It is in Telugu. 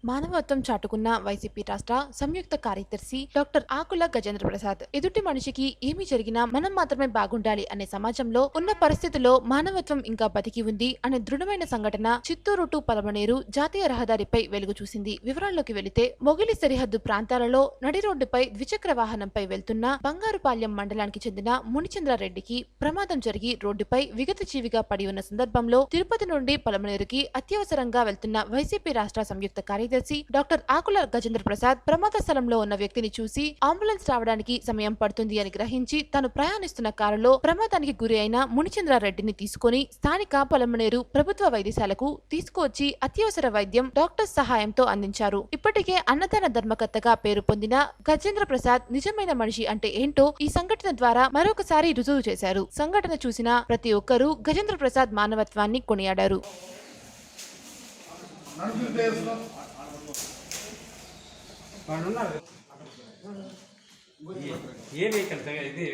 మానవత్వం చాటుకున్న వైసీపీ రాష్ట్ర సంయుక్త కార్యదర్శి డాక్టర్ ఆకుల గజేంద్ర ప్రసాద్. ఎదుటి మనిషికి ఏమి జరిగినా మనం మాత్రమే బాగుండాలి అనే సమాజంలో ఉన్న పరిస్థితుల్లో మానవత్వం ఇంకా బతికి ఉంది అనే దృఢమైన సంఘటన చిత్తూరు టు పలమనేరు జాతీయ రహదారిపై వెలుగు చూసింది. వివరాల్లోకి వెళితే మొగిలి సరిహద్దు ప్రాంతాలలో నడి రోడ్డుపై ద్విచక్ర వాహనంపై వెళ్తున్న బంగారుపాలెం మండలానికి చెందిన మునిచంద్రారెడ్డికి ప్రమాదం జరిగి రోడ్డుపై విగతజీవిగా పడి ఉన్న సందర్భంలో తిరుపతి నుండి పలమనేరుకి అత్యవసరంగా వెళ్తున్న వైసీపీ రాష్ట్ర సంయుక్త కార్యదర్శి డాక్టర్ ఆకుల గజేంద్ర ప్రసాద్ ప్రమాద స్థలంలో ఉన్న వ్యక్తిని చూసి అంబులెన్స్ రావడానికి సమయం పడుతుంది అని గ్రహించి తాను ప్రయాణిస్తున్న కారులో ప్రమాదానికి గురి అయిన మునిచంద్రారెడ్డిని తీసుకుని స్థానిక పలమనేరు ప్రభుత్వ వైద్యశాలకు తీసుకువచ్చి అత్యవసర వైద్యం డాక్టర్స్ సహాయంతో అందించారు. ఇప్పటికే అన్నదాన ధర్మకర్తగా పేరు పొందిన గజేంద్ర ప్రసాద్ నిజమైన మనిషి అంటే ఏంటో ఈ సంఘటన ద్వారా మరొకసారి రుజువు చేశారు. సంఘటన చూసిన ప్రతి ఒక్కరూ గజేంద్ర ప్రసాద్ మానవత్వాన్ని కొనియాడారు. ఏ వెహికల్ ఇది